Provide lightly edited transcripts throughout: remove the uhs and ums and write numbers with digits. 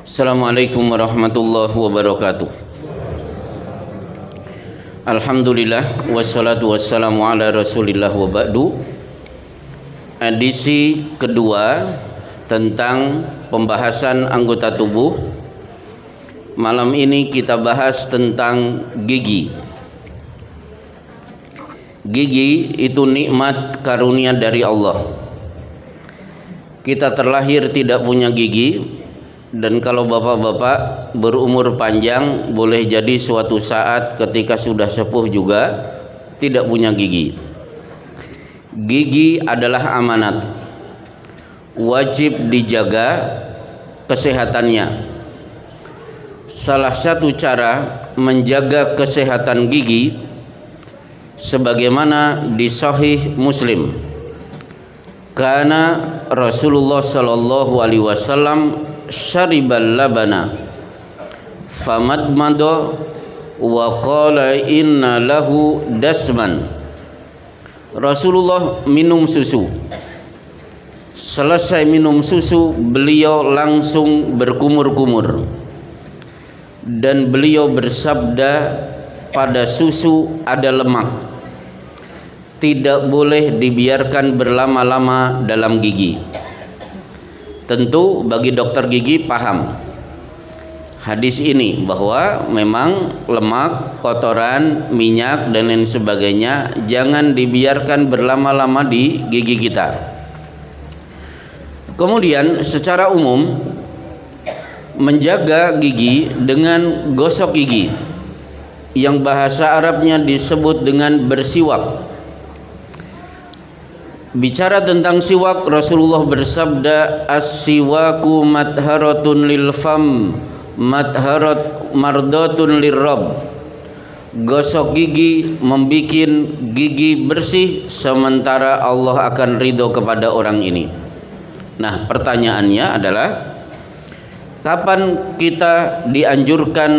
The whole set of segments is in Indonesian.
Assalamualaikum warahmatullahi wabarakatuh. Alhamdulillah wassalatu wassalamu ala Rasulillah wa ba'du. Edisi kedua tentang pembahasan anggota tubuh. Malam ini kita bahas tentang gigi. Gigi itu nikmat karunia dari Allah. Kita terlahir tidak punya gigi, dan kalau bapak-bapak berumur panjang boleh jadi suatu saat ketika sudah sepuh juga tidak punya gigi. Gigi adalah amanat, wajib dijaga kesehatannya. Salah satu cara menjaga kesehatan gigi sebagaimana di Sahih Muslim, karena Rasulullah sallallahu alaihi wasallam syaribal labana famadmada wa qala inna lahu dasman. Rasulullah minum susu. Selesai minum susu, beliau langsung berkumur-kumur dan beliau bersabda, pada susu ada lemak, tidak boleh dibiarkan berlama-lama dalam gigi. Tentu bagi dokter gigi paham hadis ini bahwa memang lemak, kotoran, minyak dan lain sebagainya jangan dibiarkan berlama-lama di gigi kita. Kemudian secara umum menjaga gigi dengan gosok gigi, yang bahasa Arabnya disebut dengan bersiwak. Bicara tentang siwak, Rasulullah bersabda, as-siwaku matharatun lil fam, matharat mardatun lirrabb. Gosok gigi membikin gigi bersih, sementara Allah akan ridho kepada orang ini. Nah, pertanyaannya adalah, kapan kita dianjurkan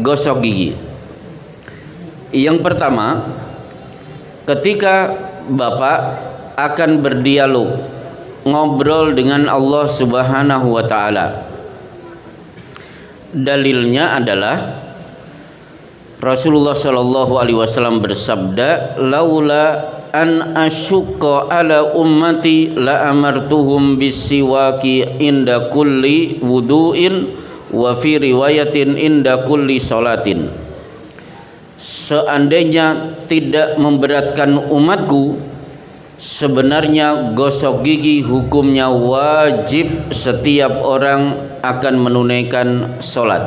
gosok gigi? Yang pertama, ketika Bapak akan berdialog, ngobrol dengan Allah Subhanahu wa taala. Dalilnya adalah Rasulullah sallallahu alaihi wasallam bersabda, laula an asyqa ala ummati la amartuhum bisiwaki inda kulli wudu'in wa fi riwayatin inda kulli salatin. Seandainya tidak memberatkan umatku, sebenarnya gosok gigi hukumnya wajib setiap orang akan menunaikan sholat.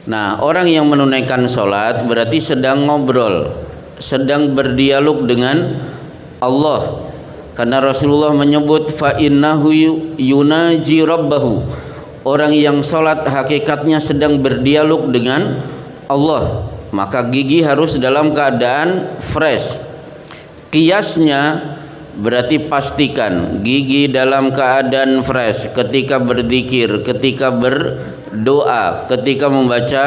Nah, orang yang menunaikan sholat berarti sedang ngobrol, sedang berdialog dengan Allah. Karena Rasulullah menyebut fa innahu yunaji rabbahu. Orang yang sholat hakikatnya sedang berdialog dengan Allah. Maka gigi harus dalam keadaan fresh. Kiasnya berarti pastikan gigi dalam keadaan fresh ketika berzikir, ketika berdoa, ketika membaca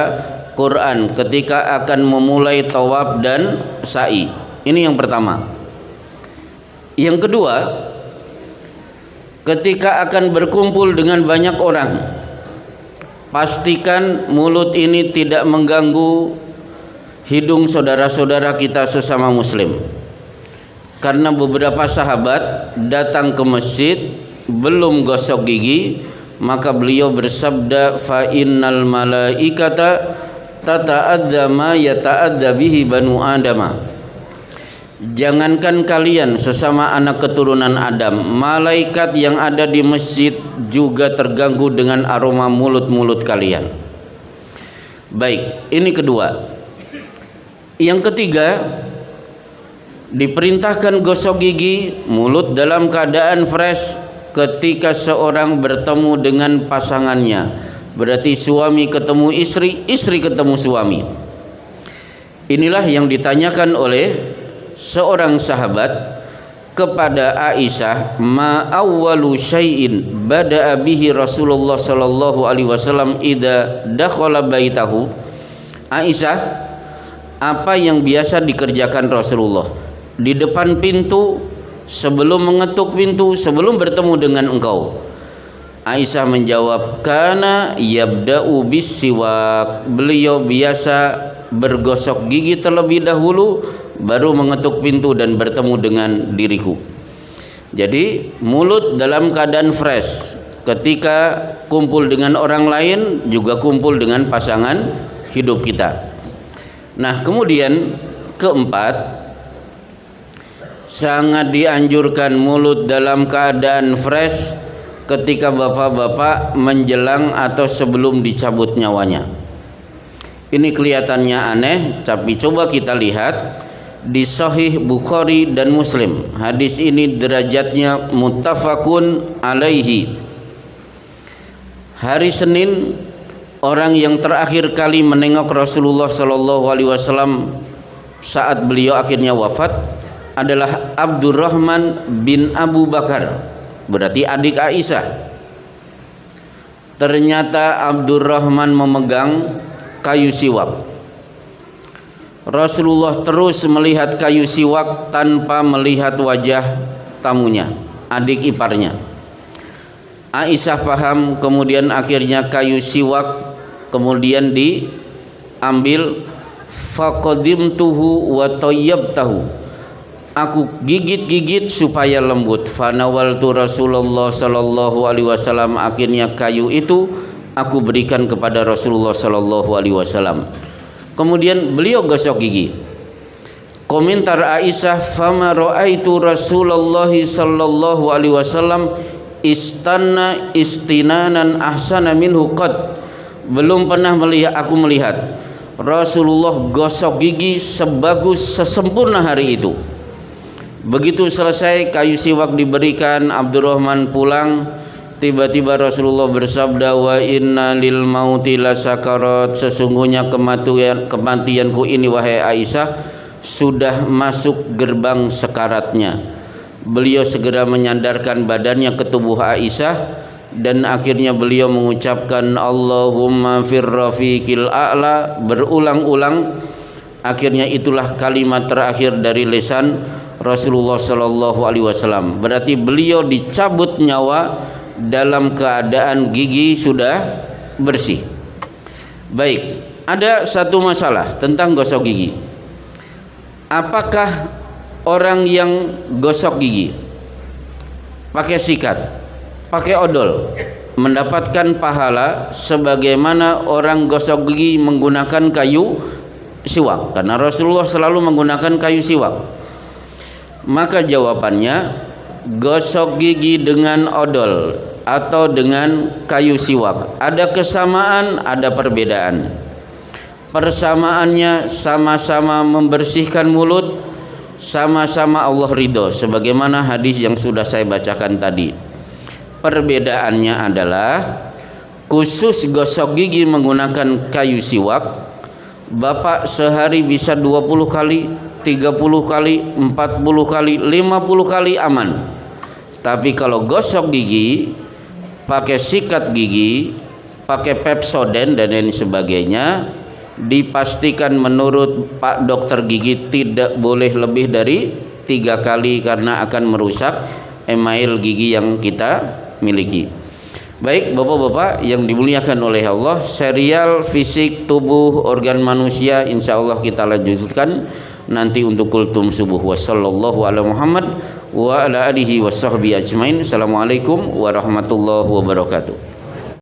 Quran, ketika akan memulai tawaf dan sa'i. Ini yang pertama. Yang kedua, ketika akan berkumpul dengan banyak orang, pastikan mulut ini tidak mengganggu hidung saudara-saudara kita sesama muslim. Karena beberapa sahabat datang ke masjid belum gosok gigi, maka beliau bersabda, fa innal malaikata tata'adza ma yata'adza bihi banu adama. Jangankan kalian sesama anak keturunan Adam, malaikat yang ada di masjid juga terganggu dengan aroma mulut-mulut kalian. Baik, ini kedua. Yang ketiga, diperintahkan gosok gigi mulut dalam keadaan fresh ketika seorang bertemu dengan pasangannya. Berarti suami ketemu istri, istri ketemu suami. Inilah yang ditanyakan oleh seorang sahabat kepada Aisyah, ma awwalu syai'in bada'a bihi Rasulullah sallallahu alaihi wasallam idza dakhala baitahu. Aisyah, apa yang biasa dikerjakan Rasulullah di depan pintu, sebelum mengetuk pintu, sebelum bertemu dengan engkau? Aisyah menjawab, kana yabda'u bis-siwak. Beliau biasa bergosok gigi terlebih dahulu, baru mengetuk pintu dan bertemu dengan diriku. Jadi mulut dalam keadaan fresh ketika kumpul dengan orang lain, juga kumpul dengan pasangan hidup kita. Nah, kemudian keempat, sangat dianjurkan mulut dalam keadaan fresh ketika bapak-bapak menjelang atau sebelum dicabut nyawanya. Ini kelihatannya aneh, tapi coba kita lihat di Sahih Bukhari dan Muslim. Hadis ini derajatnya muttafaqun alaihi. Hari Senin, orang yang terakhir kali menengok Rasulullah sallallahu alaihi wasallam saat beliau akhirnya wafat adalah Abdurrahman bin Abu Bakar, berarti adik Aisyah. Ternyata Abdurrahman memegang kayu siwak. Rasulullah terus melihat kayu siwak tanpa melihat wajah tamunya, adik iparnya. Aisyah paham, kemudian akhirnya kayu siwak kemudian diambil. Faqadimtuhu wa tayyabtahu. Aku gigit-gigit supaya lembut. Fanawaltu Rasulullah sallallahu alaihi wasallam. Akhirnya kayu itu aku berikan kepada Rasulullah sallallahu alaihi wasallam. Kemudian beliau gosok gigi. Komentar Aisyah, fama raaitu Rasulullah sallallahu alaihi wasallam istanna istinanan ahsana minhu qad. Belum pernah aku melihat Rasulullah gosok gigi sebagus sesempurna hari itu. Begitu selesai kayu siwak diberikan, Abdurrahman pulang. Tiba-tiba Rasulullah bersabda, wa inna lil mauti lasakarat. Sesungguhnya kematianku ini wahai Aisyah sudah masuk gerbang sekaratnya. Beliau segera menyandarkan badannya ke tubuh Aisyah dan akhirnya beliau mengucapkan Allahumma fir rafiqil a'la berulang-ulang. Akhirnya itulah kalimat terakhir dari lisan Rasulullah sallallahu alaihi wasallam. Berarti beliau dicabut nyawa dalam keadaan gigi sudah bersih. Baik, ada satu masalah tentang gosok gigi. Apakah orang yang gosok gigi pakai sikat, pakai odol, mendapatkan pahala sebagaimana orang gosok gigi menggunakan kayu siwak? Karena Rasulullah selalu menggunakan kayu siwak. Maka jawabannya, gosok gigi dengan odol atau dengan kayu siwak ada kesamaan, ada perbedaan. Persamaannya sama-sama membersihkan mulut, sama-sama Allah ridho, sebagaimana hadis yang sudah saya bacakan tadi. Perbedaannya adalah khusus gosok gigi menggunakan kayu siwak, bapak sehari bisa 20 kali, 30 kali, 40 kali, 50 kali aman. Tapi kalau gosok gigi pakai sikat gigi, pakai Pepsodent dan lain sebagainya, dipastikan menurut Pak Dokter Gigi tidak boleh lebih dari 3 kali karena akan merusak email gigi yang kita miliki. Baik bapak-bapak yang dimuliakan oleh Allah, serial fisik tubuh organ manusia insya Allah kita lanjutkan nanti untuk kultum subuh. Wassallallahu ala Muhammad wa ala alihi washabbihi ajmain. Assalamualaikum warahmatullahi wabarakatuh.